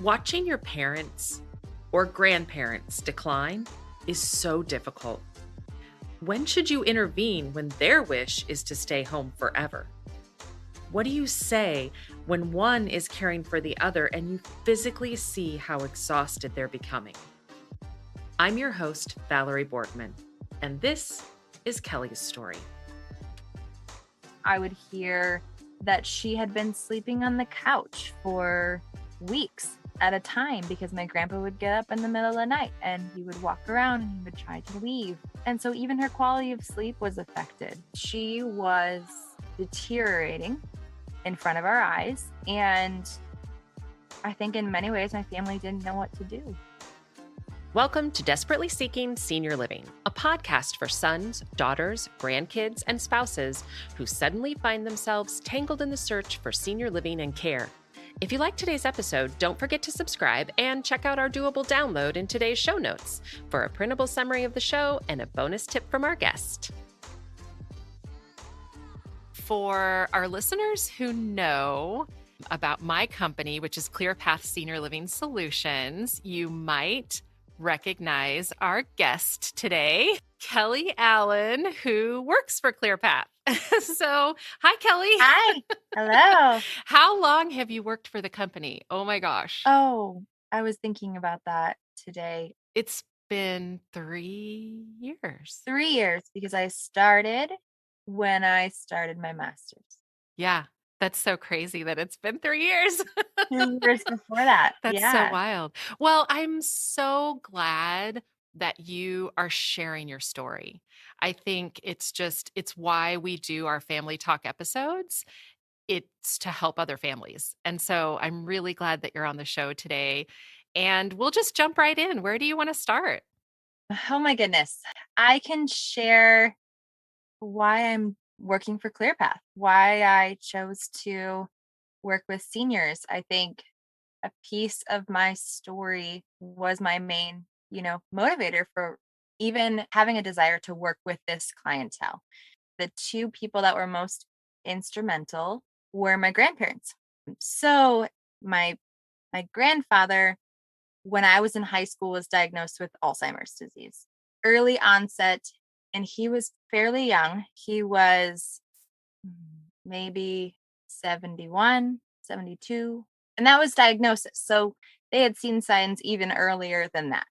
Watching your parents or grandparents decline is so difficult. When should you intervene when their wish is to stay home forever? What do you say when one is caring for the other and you physically see how exhausted they're becoming? I'm your host, Valerie Borgman, and this is Kelly's story. I would hear that she had been sleeping on the couch for weeks at a time because my grandpa would get up in the middle of the night and he would walk around and he would try to leave. And so even her quality of sleep was affected. She was deteriorating in front of our eyes. And I think in many ways, my family didn't know what to do. Welcome to Desperately Seeking Senior Living, a podcast for sons, daughters, grandkids, and spouses who suddenly find themselves tangled in the search for senior living and care. If you like today's episode, don't forget to subscribe and check out our doable download in today's show notes for a printable summary of the show and a bonus tip from our guest. For our listeners who know about my company, which is ClearPath Senior Living Solutions, you might recognize our guest today, Kelly Allen, who works for ClearPath. So, hi, Kelly. Hi. Hello. How long have you worked for the company? Oh my gosh. Oh, I was thinking about that today. It's been 3 years. 3 years because I started when I started my master's. Yeah. That's so crazy that it's been 3 years. 2 years before that. That's Yeah. so wild. Well, I'm so glad that you are sharing your story. I think it's why we do our family talk episodes. It's to help other families. And so I'm really glad that you're on the show today. And we'll just jump right in. Where do you want to start? Oh my goodness. I can share why I'm working for ClearPath, why I chose to work with seniors. I think a piece of my story was my main, motivator for even having a desire to work with this clientele. The two people that were most instrumental were my grandparents. So my grandfather, when I was in high school, was diagnosed with Alzheimer's disease, early onset, and he was fairly young. He was maybe 71, 72, and that was diagnosis. So they had seen signs even earlier than that.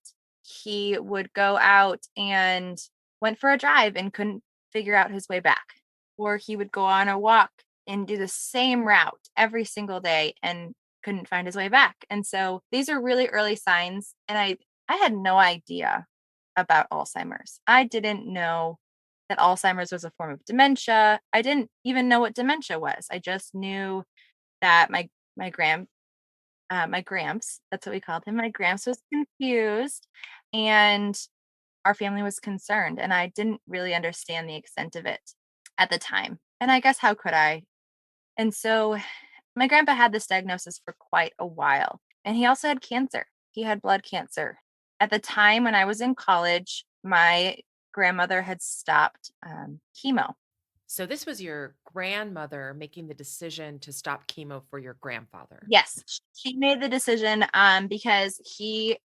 He would go out and went for a drive and couldn't figure out his way back, or he would go on a walk and do the same route every single day and couldn't find his way back. And so these are really early signs. And I had no idea about Alzheimer's. I didn't know that Alzheimer's was a form of dementia. I didn't even know what dementia was. I just knew that my gramps, that's what we called him. My gramps was confused and our family was concerned. And I didn't really understand the extent of it at the time. And I guess how could I? And so my grandpa had this diagnosis for quite a while. And he also had cancer. He had blood cancer. At the time when I was in college, my grandmother had stopped chemo. So this was your grandmother making the decision to stop chemo for your grandfather. Yes, she made the decision because he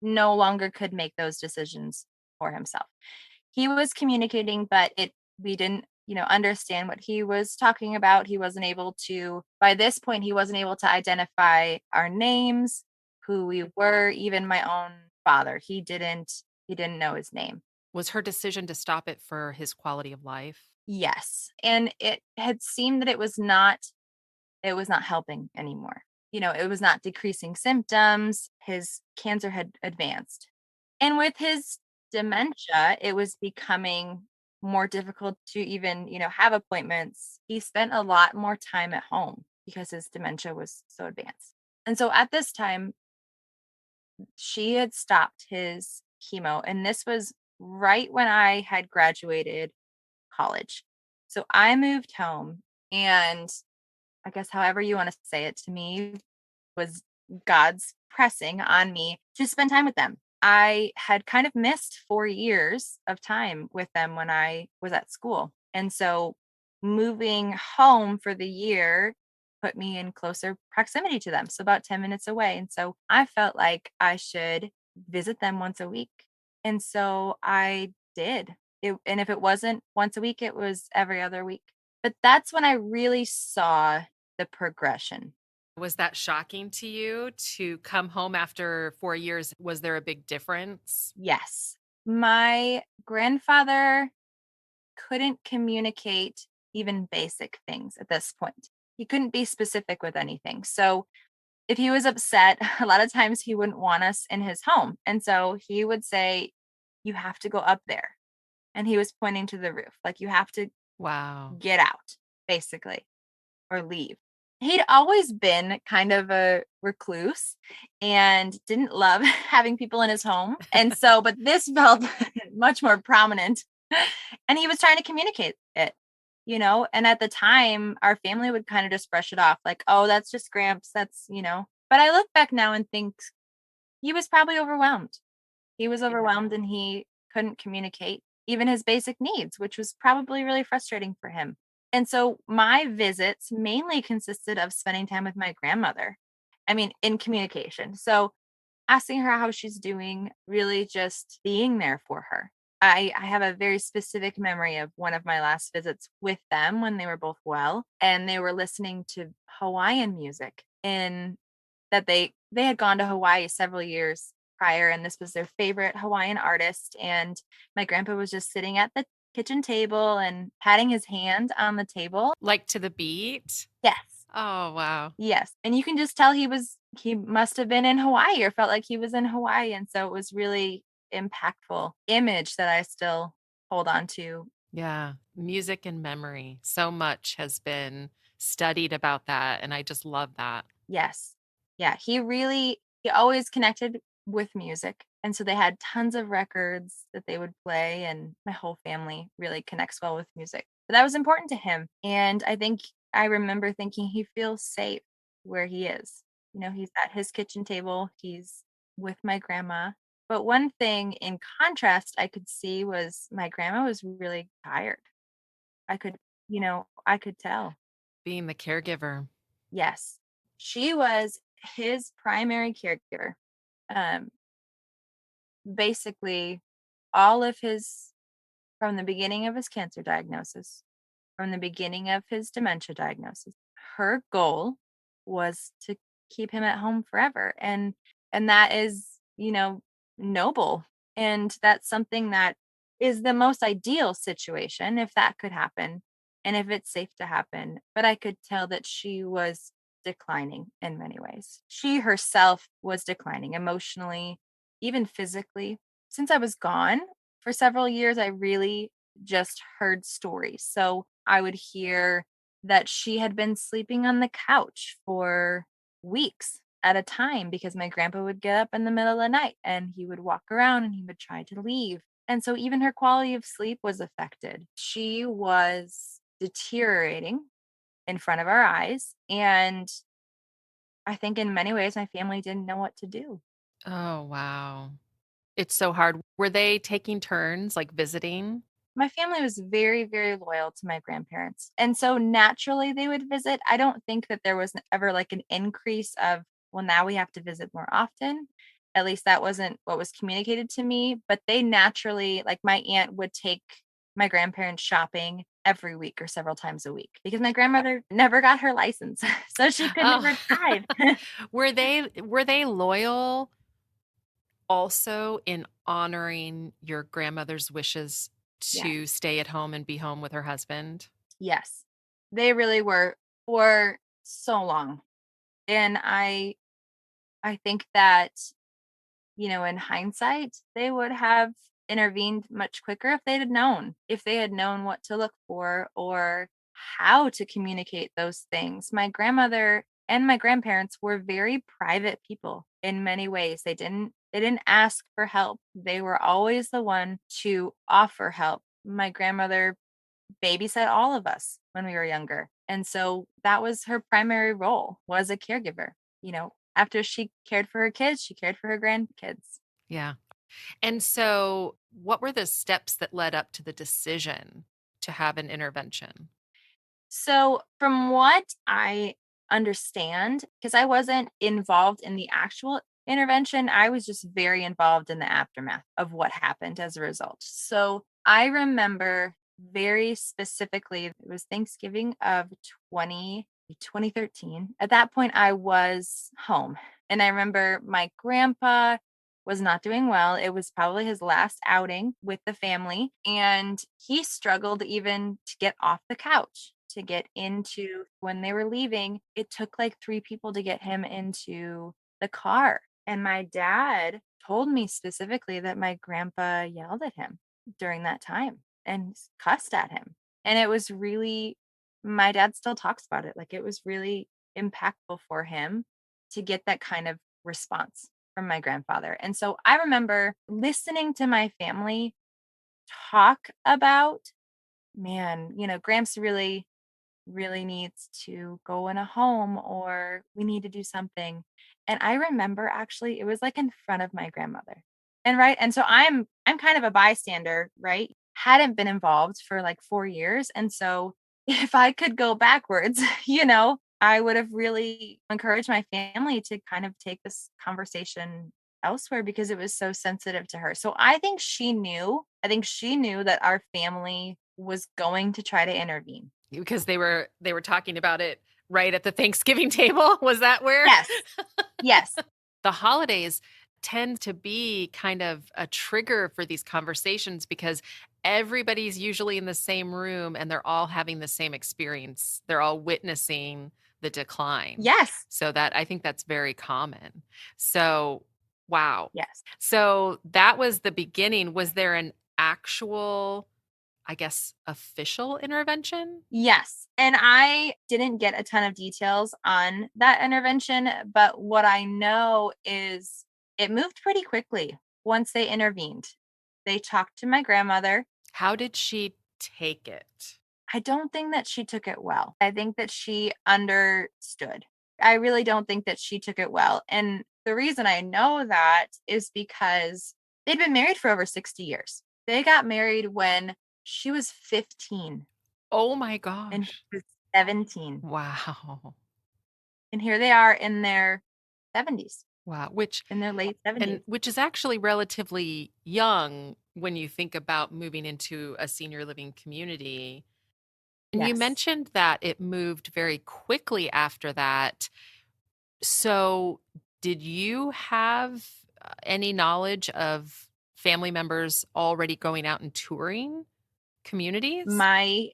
no longer could make those decisions for himself. He was communicating, but we didn't, understand what he was talking about. He wasn't able to, by this point, he wasn't able to identify our names, who we were, even my own father. He didn't know his name. Was her decision to stop it for his quality of life? Yes. And it had seemed that it was not helping anymore. It was not decreasing symptoms. His cancer had advanced. And with his dementia, it was becoming more difficult to even, have appointments. He spent a lot more time at home because his dementia was so advanced. And so at this time, she had stopped his chemo. And this was right when I had graduated college. So I moved home, and I guess however you want to say it, to me was God's pressing on me to spend time with them. I had kind of missed 4 years of time with them when I was at school. And so moving home for the year put me in closer proximity to them, so about 10 minutes away. And so I felt like I should visit them once a week. And so I did. And if it wasn't once a week, it was every other week. But that's when I really saw the progression. Was that shocking to you to come home after 4 years? Was there a big difference? Yes. My grandfather couldn't communicate even basic things at this point. He couldn't be specific with anything. So if he was upset, a lot of times he wouldn't want us in his home. And so he would say, "You have to go up there." And he was pointing to the roof, like, "You have to Wow. get out," basically, or leave. He'd always been kind of a recluse and didn't love having people in his home. And so, but this felt much more prominent. And he was trying to communicate it, and at the time, our family would kind of just brush it off like, "Oh, that's just Gramps. That's." But I look back now and think he was probably overwhelmed. He was overwhelmed and he couldn't communicate even his basic needs, which was probably really frustrating for him. And so my visits mainly consisted of spending time with my grandmother. I mean, in communication. So asking her how she's doing, really just being there for her. I have a very specific memory of one of my last visits with them when they were both well, and they were listening to Hawaiian music. And that they had gone to Hawaii several years prior, and this was their favorite Hawaiian artist, and my grandpa was just sitting at the kitchen table and patting his hand on the table. Like to the beat? Yes. Oh, wow. Yes, and you can just tell he must have been in Hawaii or felt like he was in Hawaii, and so it was really impactful image that I still hold on to. Yeah. Music and memory. So much has been studied about that, and I just love that. Yes. Yeah, he always connected with music, and so they had tons of records that they would play, and my whole family really connects well with music. But that was important to him, and I think I remember thinking he feels safe where he is. He's at his kitchen table, he's with my grandma. But one thing in contrast I could see was my grandma was really tired. I could tell. Being the caregiver. Yes. She was his primary caregiver. Um, Basically, all of his from the beginning of his cancer diagnosis, from the beginning of his dementia diagnosis, her goal was to keep him at home forever. And that is, noble. And that's something that is the most ideal situation if that could happen and if it's safe to happen. But I could tell that she was declining in many ways. She herself was declining emotionally, even physically. Since I was gone for several years, I really just heard stories. So I would hear that she had been sleeping on the couch for weeks at a time because my grandpa would get up in the middle of the night and he would walk around and he would try to leave. And so even her quality of sleep was affected. She was deteriorating in front of our eyes. And I think in many ways, my family didn't know what to do. Oh, wow. It's so hard. Were they taking turns, like, visiting? My family was very, very loyal to my grandparents. And so naturally they would visit. I don't think that there was ever like an increase of, well, now we have to visit more often. At least that wasn't what was communicated to me. But they naturally, like my aunt would take my grandparents shopping every week or several times a week because my grandmother never got her license. So she could Oh. never drive. Were they loyal also in honoring your grandmother's wishes to Yes. stay at home and be home with her husband? Yes. They really were for so long. And I think that, in hindsight, they would have intervened much quicker if they had known what to look for or how to communicate those things. My grandmother and my grandparents were very private people in many ways. They didn't ask for help. They were always the one to offer help. My grandmother babysat all of us when we were younger. And so that was her primary role was a caregiver. After she cared for her kids, she cared for her grandkids. Yeah. And so, what were the steps that led up to the decision to have an intervention? So from what I understand because I wasn't involved in the actual intervention. I was just very involved in the aftermath of what happened as a result. So I remember very specifically, it was Thanksgiving of 2013. At that point, I was home. And I remember my grandpa was not doing well. It was probably his last outing with the family. And he struggled even to get off the couch, to get into when they were leaving. It took like three people to get him into the car. And my dad told me specifically that my grandpa yelled at him during that time and cussed at him. And it was really, my dad still talks about it. Like it was really impactful for him to get that kind of response from my grandfather. And so I remember listening to my family talk about, man, Gramps really needs to go in a home or we need to do something. And I remember actually it was like in front of my grandmother. And right. And so I'm kind of a bystander, right? Hadn't been involved for like 4 years. And so if I could go backwards, I would have really encouraged my family to kind of take this conversation elsewhere because it was so sensitive to her. So I think she knew that our family was going to try to intervene. Because they were talking about it right at the Thanksgiving table. Was that where? Yes. Yes. The holidays tend to be kind of a trigger for these conversations because everybody's usually in the same room and they're all having the same experience. They're all witnessing the decline. Yes. So that I think that's very common. So, wow. Yes. So that was the beginning. Was there an actual, I guess, official intervention? Yes. And I didn't get a ton of details on that intervention, but what I know is it moved pretty quickly once they intervened. They talked to my grandmother. How did she take it? I don't think that she took it well. I think that she understood. I really don't think that she took it well. And the reason I know that is because they'd been married for over 60 years. They got married when she was 15 Oh my and he gosh. was 17. Wow. And here they are in their 70s, Wow. in their late 70s. Which is actually relatively young when you think about moving into a senior living community. And you Yes. mentioned that it moved very quickly after that. So, did you have any knowledge of family members already going out and touring communities? My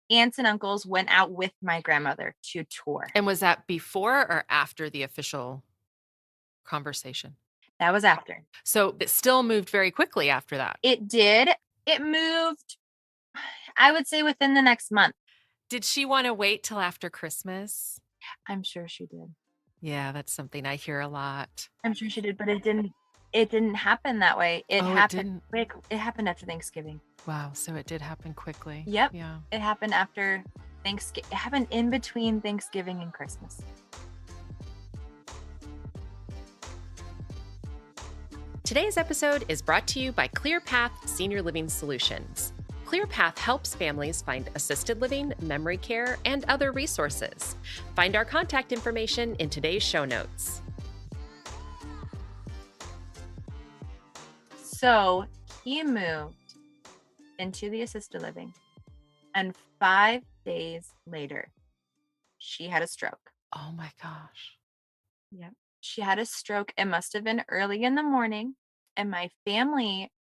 aunts and uncles went out with my grandmother to tour. And was that before or after the official conversation? That was after. So it still moved very quickly after that. It did. It moved, I would say, within the next month. Did she want to wait till after Christmas? I'm sure she did. Yeah, that's something I hear a lot. I'm sure she did, but it didn't happen that way. It Oh, it happened didn't. quick. It happened after Thanksgiving. Wow, so it did happen quickly. Yep. Yeah. It happened after Thanksgiving. It happened in between Thanksgiving and Christmas. Today's episode is brought to you by ClearPath Senior Living Solutions. ClearPath helps families find assisted living, memory care, and other resources. Find our contact information in today's show notes. So he moved into the assisted living, and 5 days later, she had a stroke. Oh my gosh. Yep. She had a stroke. It must have been early in the morning. And my family,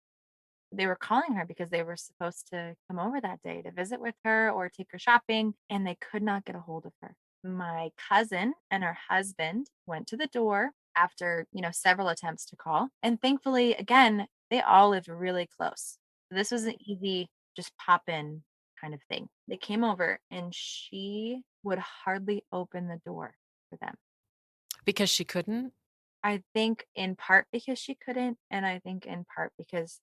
they were calling her because they were supposed to come over that day to visit with her or take her shopping, and they could not get a hold of her. My cousin and her husband went to the door after, several attempts to call. And thankfully, again, they all lived really close. This was an easy, just pop in kind of thing. They came over and she would hardly open the door for them. Because she couldn't? I think in part because she couldn't, and I think in part because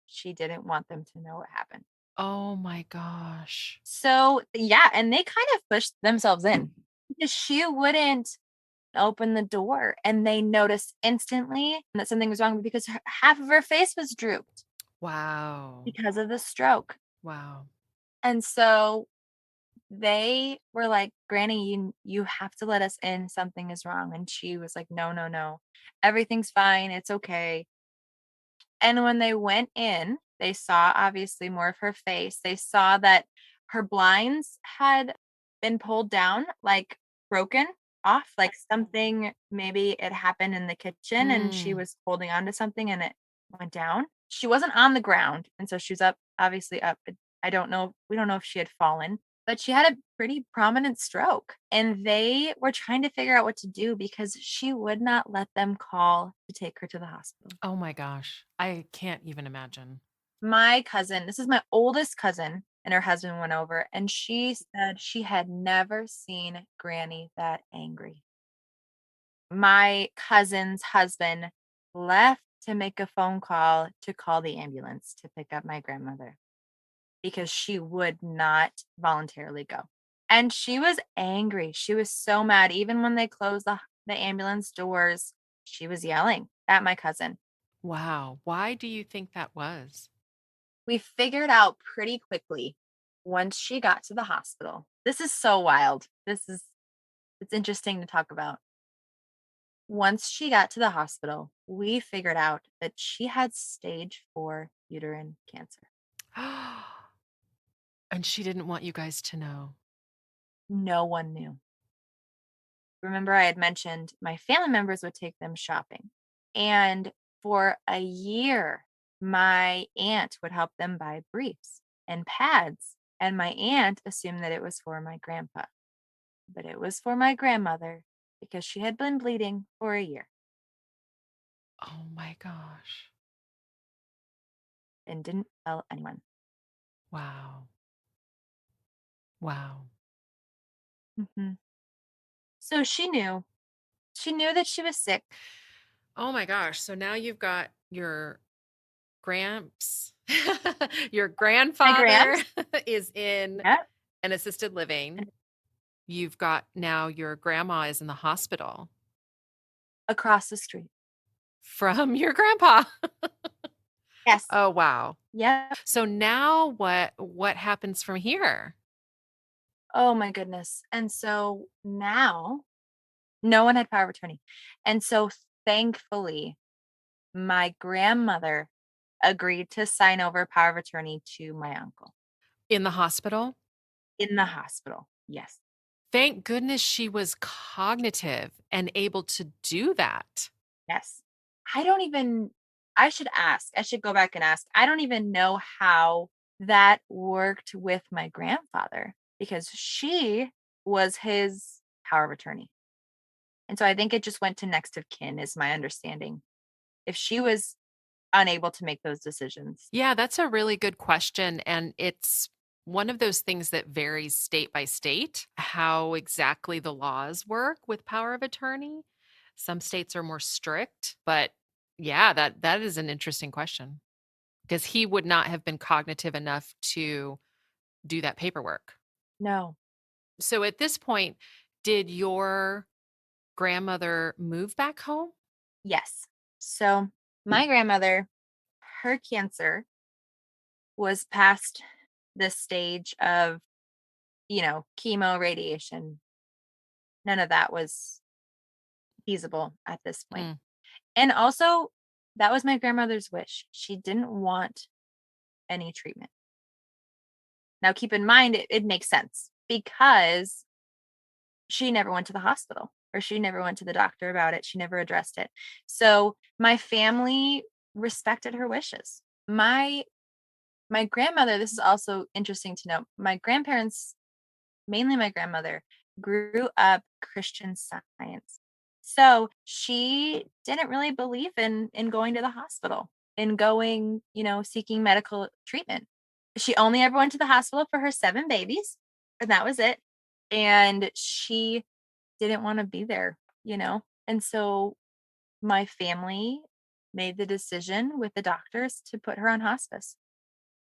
she didn't want them to know what happened. Oh my gosh. So, yeah, and they kind of pushed themselves in because she wouldn't open the door, and they noticed instantly that something was wrong because half of her face was drooped Wow. because of the stroke. Wow. And so They were like, "Granny, you have to let us in, something is wrong." And she was like, "No, no, no. Everything's fine, it's okay." And when they went in, they saw obviously more of her face. They saw that her blinds had been pulled down, like broken off, like something maybe it happened in the kitchen and she Mm. was holding on to something and it went down. She wasn't on the ground. And so she was up, obviously up. I don't know. We don't know if she had fallen, but she had a pretty prominent stroke. And they were trying to figure out what to do because she would not let them call to take her to the hospital. Oh my gosh. I can't even imagine. My cousin, this is my oldest cousin, and her husband went over, and she said she had never seen Granny that angry. My cousin's husband left to make a phone call to call the ambulance to pick up my grandmother because she would not voluntarily go. And she was angry. She was so mad. Even when they closed the ambulance doors, she was yelling at my cousin. Wow. Why do you think that was? We figured out pretty quickly once she got to the hospital. This is so wild. It's interesting to talk about. Once she got to the hospital, we figured out that she had stage 4 uterine cancer. And she didn't want you guys to know. No one knew. Remember, I had mentioned my family members would take them shopping. And for a year, my aunt would help them buy briefs and pads. And my aunt assumed that it was for my grandpa, but it was for my grandmother because she had been bleeding for a year Oh my gosh. and didn't tell anyone. Wow. Wow. Mhm. So she knew. She knew that she was sick. Oh my gosh. So now you've got your gramps, your My grandfather gramps. is in Yep. an assisted living. And You've got now your grandma is in the hospital across the street. from your grandpa. Yes. Oh wow. Yep. So now what happens from here? Oh my goodness. And so now no one had power of attorney. And so thankfully, my grandmother agreed to sign over power of attorney to my uncle In the hospital? in the hospital. Yes. Thank goodness she was cognitive and able to do that. Yes. I don't even I should ask. I should go back and ask. I don't even know how that worked with my grandfather because she was his power of attorney. And so I think it just went to next of kin is my understanding. If she was unable to make those decisions. Yeah, that's a really good question. And it's one of those things that varies state by state, how exactly the laws work with power of attorney. Some states are more strict, but yeah, that is an interesting question because he would not have been cognitive enough to do that paperwork. No. So at this point, did your grandmother move back home? Yes. So my grandmother, her cancer was past the stage of, chemo, radiation. None of that was feasible at this point. Mm. And also, that was my grandmother's wish. She didn't want any treatment. Now, keep in mind, it makes sense because she never went to the hospital or she never went to the doctor about it. She never addressed it. So my family respected her wishes. My grandmother, this is also interesting to note. My grandparents, mainly my grandmother, grew up Christian Science. So she didn't really believe in going to the hospital, in going, seeking medical treatment. She only ever went to the hospital for her 7 babies, and that was it. And she didn't wanna be there, you know? And so my family made the decision with the doctors to put her on hospice.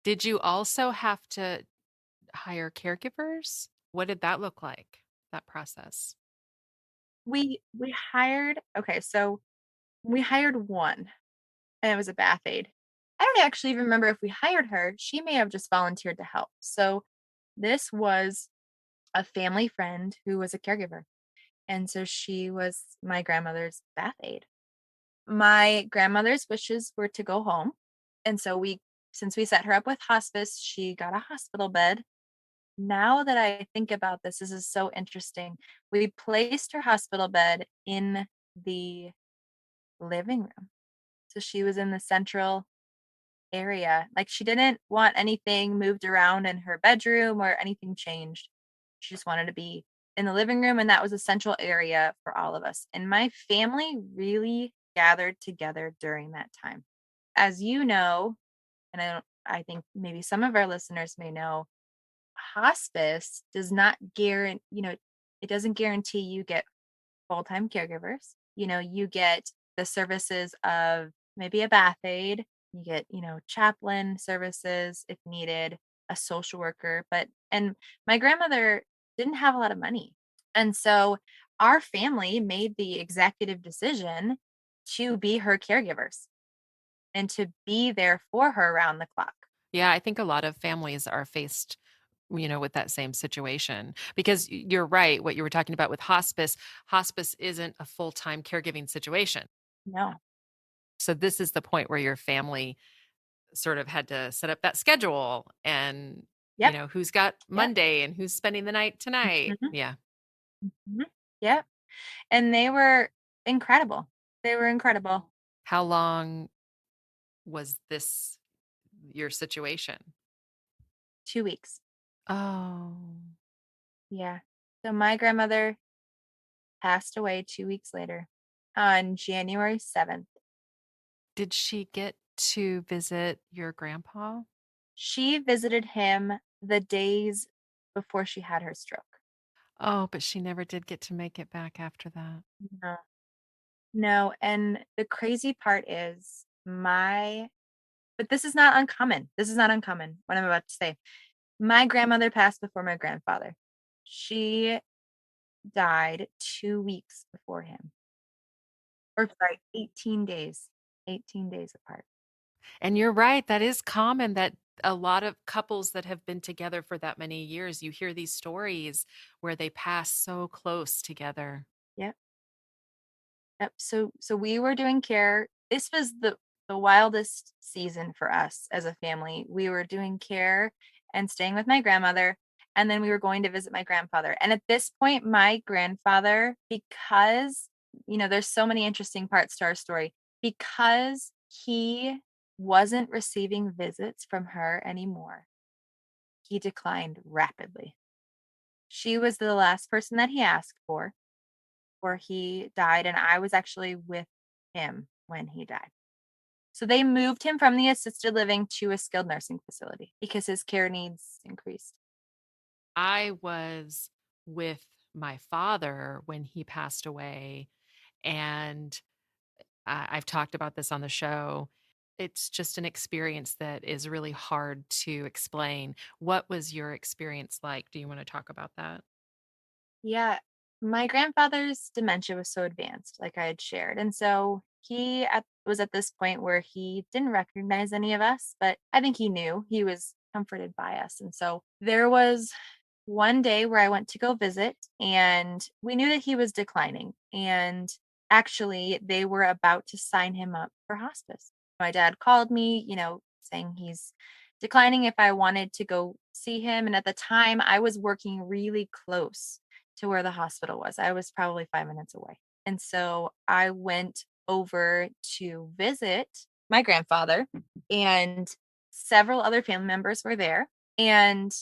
Did you also have to hire caregivers? What did that look like, that process? We hired okay, so we hired one, and it was a bath aide. I don't actually even remember if we hired her. She may have just volunteered to help. So this was a family friend who was a caregiver. And so she was my grandmother's bath aide. My grandmother's wishes were to go home. And so since we set her up with hospice, she got a hospital bed. Now that I think about this, this is so interesting. We placed her hospital bed in the living room. So she was in the central area. Like, she didn't want anything moved around in her bedroom or anything changed. She just wanted to be in the living room, and that was a central area for all of us. And my family really gathered together during that time. As you know, and I think maybe some of our listeners may know, hospice does not guarantee, it doesn't guarantee you get full-time caregivers. You get the services of maybe a bath aide, you get, chaplain services if needed, a social worker, and my grandmother didn't have a lot of money. And so our family made the executive decision to be her caregivers and to be there for her around the clock. Yeah, I think a lot of families are faced, with that same situation because you're right. What you were talking about with hospice, hospice isn't a full time caregiving situation. No. So, this is the point where your family sort of had to set up that schedule and, Yep. who's got Yep. Monday and who's spending the night tonight. Mhm. Yeah. Mhm. Yep. And they were incredible. They were incredible. How long was this your situation? 2 weeks. Oh, Yeah. So my grandmother passed away 2 weeks later on January 7th. did she get to visit your grandpa? She visited him the days before she had her stroke. Oh, but she never did get to make it back after that. No. No, and the crazy part is but this is not uncommon. This is not uncommon, what I'm about to say. My grandmother passed before my grandfather. She died 2 weeks before him. Or sorry, 18 days. 18 days apart. And you're right, that is common that a lot of couples that have been together for that many years, you hear these stories where they pass so close together. Yep. Yep. So we were doing care. This was the wildest season for us as a family. We were doing care and staying with my grandmother, and then we were going to visit my grandfather. And at this point, my grandfather, because there's so many interesting parts to our story, because he wasn't receiving visits from her anymore, he declined rapidly. She was the last person that he asked for before he died, and I was actually with him when he died. So they moved him from the assisted living to a skilled nursing facility because his care needs increased. I was with my father when he passed away, and I've talked about this on the show. It's just an experience that is really hard to explain. What was your experience like? Do you want to talk about that? Yeah, my grandfather's dementia was so advanced, like I had shared. And so was at this point where he didn't recognize any of us, but I think he knew he was comforted by us. And so there was one day where I went to go visit, and we knew that he was declining. And actually, they were about to sign him up for hospice. My dad called me, saying he's declining if I wanted to go see him. And at the time, I was working really close to where the hospital was. I was probably 5 minutes away. And so I went over to visit my grandfather, and several other family members were there. And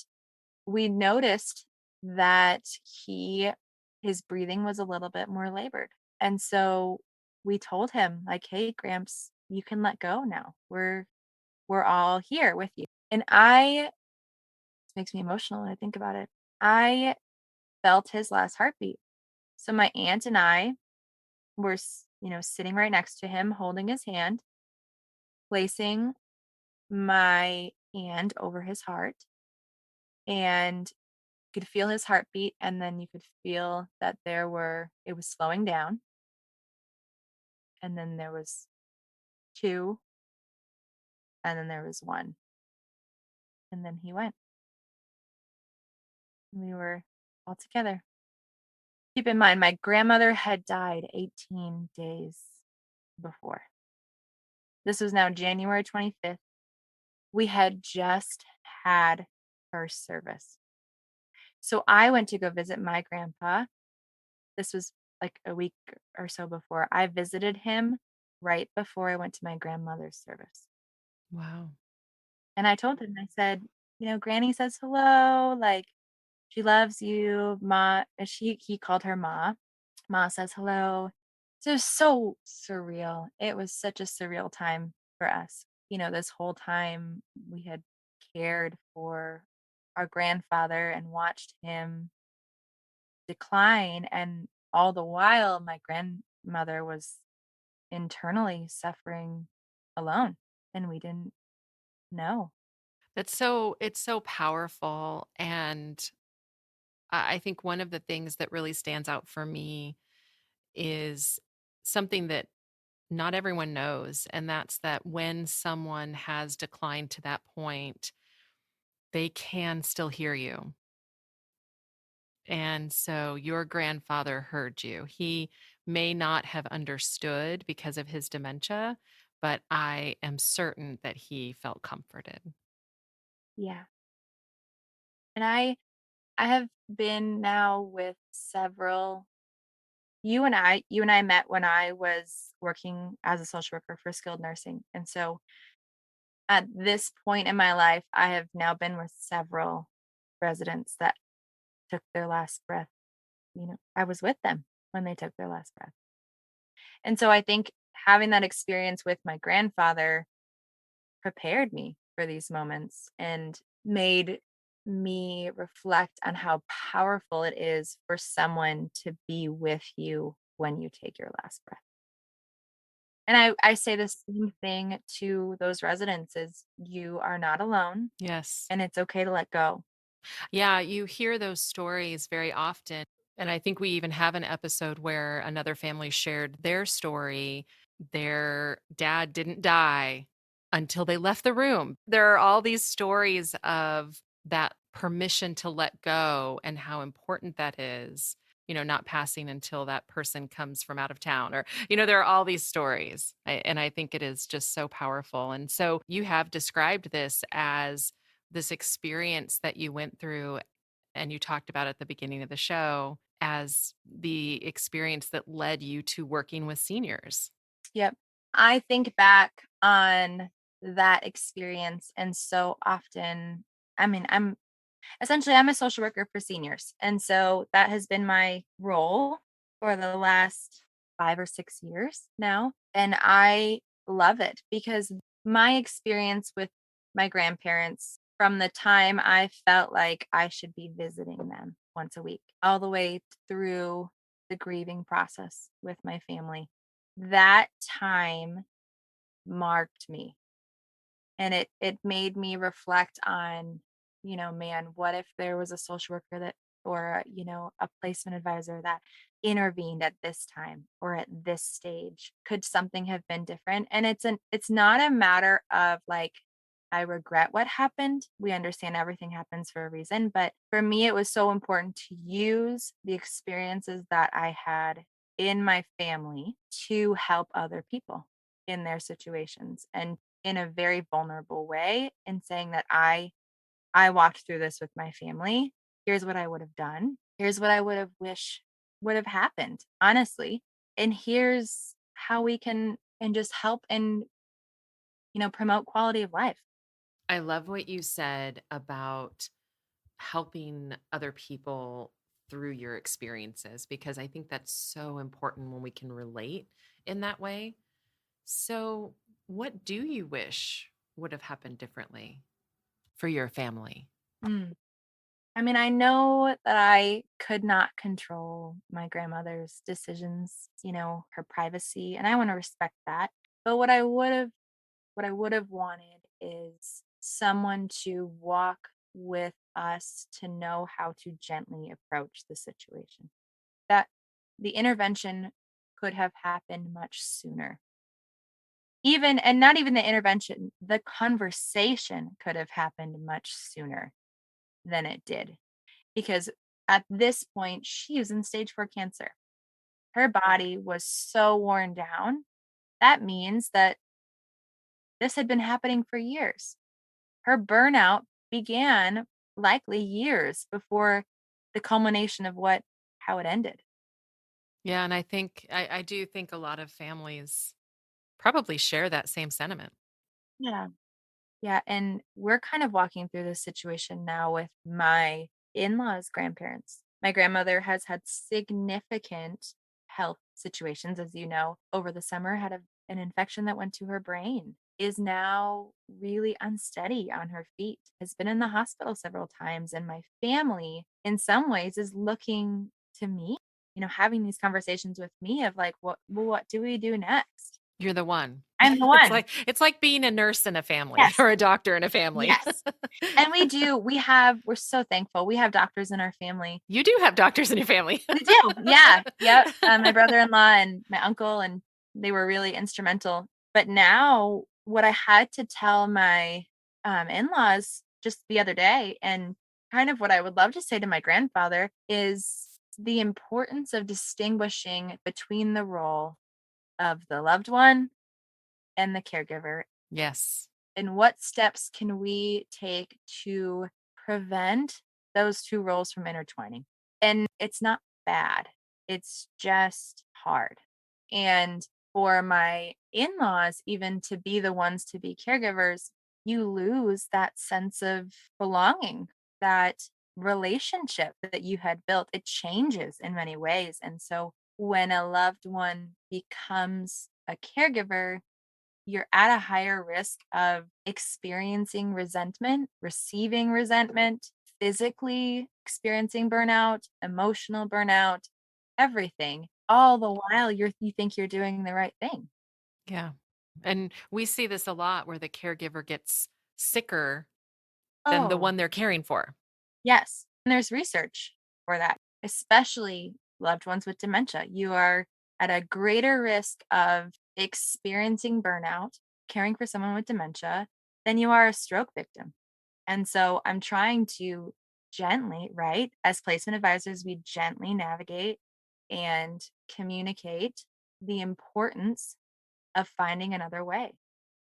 we noticed that his breathing was a little bit more labored. And so we told him, like, "Hey, Gramps, you can let go now. We're all here with you." And this makes me emotional when I think about it. I felt his last heartbeat. So my aunt and I were, sitting right next to him, holding his hand, placing my hand over his heart, and could feel his heartbeat, and then you could feel that it was slowing down, and then there was 2, and then there was 1, and then he went. We were all together. Keep in mind, my grandmother had died 18 days before. This was now January 25th. We had just had her service. So I went to go visit my grandpa. This was like a week or so before. I visited him right before I went to my grandmother's service. Wow. And I told him, I said, Granny says hello, like she loves you. Ma, he called her Ma. Ma says hello. So it was so surreal. It was such a surreal time for us. This whole time we had cared for our grandfather and watched him decline. And all the while, my grandmother was internally suffering alone, and we didn't know. It's so powerful. And I think one of the things that really stands out for me is something that not everyone knows. And that's that when someone has declined to that point, they can still hear you. And so your grandfather heard you. He may not have understood because of his dementia, but I am certain that he felt comforted. Yeah. And I have been now with several. You and I met when I was working as a social worker for skilled nursing. And so at this point in my life, I have now been with several residents that took their last breath. I was with them when they took their last breath. And so I think having that experience with my grandfather prepared me for these moments and made me reflect on how powerful it is for someone to be with you when you take your last breath. And I say the same thing to those residents is you are not alone Yes. and it's okay to let go. Yeah, you hear those stories very often. And I think we even have an episode where another family shared their story. Their dad didn't die until they left the room. There are all these stories of that permission to let go and how important that is, not passing until that person comes from out of town or, there are all these stories. And I think it is just so powerful. And so you have described this as this experience that you went through and you talked about at the beginning of the show as the experience that led you to working with seniors. Yep. I think back on that experience and so often, I mean, I'm a social worker for seniors. And so that has been my role for the last 5 or 6 years now, and I love it because my experience with my grandparents from the time I felt like I should be visiting them once a week, all the way through the grieving process with my family, that time marked me. And it made me reflect on, man, what if there was a social worker that or, a placement advisor that intervened at this time or at this stage? Could something have been different? And it's not a matter of like I regret what happened. We understand everything happens for a reason, but for me it was so important to use the experiences that I had in my family to help other people in their situations and in a very vulnerable way in saying that I walked through this with my family. Here's what I would have done. Here's what I would have wished would have happened, honestly. And here's how we can and just help and promote quality of life. I love what you said about helping other people through your experiences because I think that's so important when we can relate in that way. So, what do you wish would have happened differently for your family? Mm. I mean, I know that I could not control my grandmother's decisions, her privacy, and I want to respect that. But what I would have wanted is someone to walk with us to know how to gently approach the situation. That the intervention could have happened much sooner. Even and not even the intervention, the conversation could have happened much sooner than it did. Because At this point, she was in stage 4 cancer. Her body was so worn down. That means that this had been happening for years. Her burnout began likely years before the culmination of how it ended. Yeah, and I do think a lot of families probably share that same sentiment. Yeah. Yeah, and we're kind of walking through this situation now with my in-laws' grandparents. My grandmother has had significant health situations, as you know, over the summer, had an infection that went to her brain, is now really unsteady on her feet, has been in the hospital several times. And my family, in some ways, is looking to me, having these conversations with me of like, what do we do next? You're the one. I'm the It's one. like being a nurse in a family Yes. or a doctor in a family. Yes. And we're so thankful. We have doctors in our family. You do have doctors in your family. We do. Yeah. Yep. My brother-in-law and my uncle, and they were really instrumental. But now what I had to tell my in-laws just the other day, and kind of what I would love to say to my grandfather, is the importance of distinguishing between the role of the loved one and the caregiver, Yes. and what steps can we take to prevent those two roles from intertwining? And it's not bad, it's just hard. And for my in laws, even to be the ones to be caregivers, you lose that sense of belonging, that relationship that you had built. It changes in many ways. And so when a loved one becomes a caregiver, you're at a higher risk of experiencing resentment, receiving resentment, physically experiencing burnout, emotional burnout, everything. All the while you think you're doing the right thing. Yeah. And we see this a lot where the caregiver gets sicker than the Oh, one they're caring for. yes. And there's research for that, especially loved ones with dementia. You are at a greater risk of experiencing burnout, caring for someone with dementia, than you are a stroke victim. And so I'm trying to gently, right? As placement advisors, we gently navigate and communicate the importance of finding another way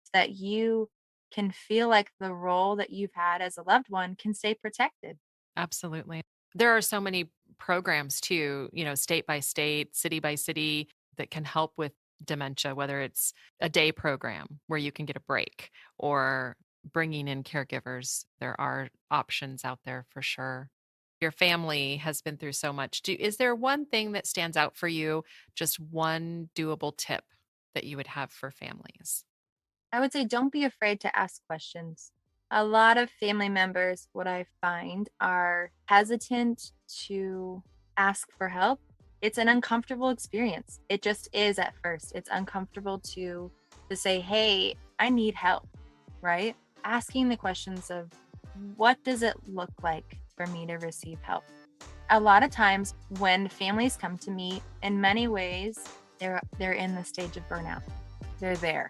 so that you can feel like the role that you've had as a loved one can stay protected. Absolutely. There are so many programs too, state by state, city by city that can help with dementia, whether it's a day program where you can get a break or bringing in caregivers. There are options out there for sure. Your family has been through so much. Is there one thing that stands out for you? Just one doable tip that you would have for families? I would say don't be afraid to ask questions. A lot of family members, what I find, are hesitant to ask for help. It's an uncomfortable experience. It just is at first. It's uncomfortable to say, "Hey, I need help." Right? Asking the questions of what does it look like for me to receive help? A lot of times when families come to me, in many ways, they're in the stage of burnout. They're there.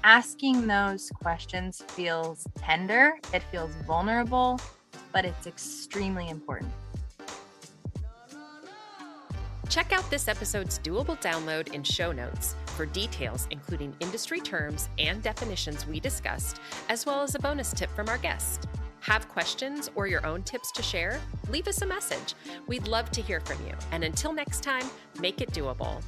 Asking those questions feels tender, it feels vulnerable, but it's extremely important. Check out this episode's doable download in show notes for details, including industry terms and definitions we discussed, as well as a bonus tip from our guest. Have questions or your own tips to share? Leave us a message. We'd love to hear from you. And until next time, make it doable.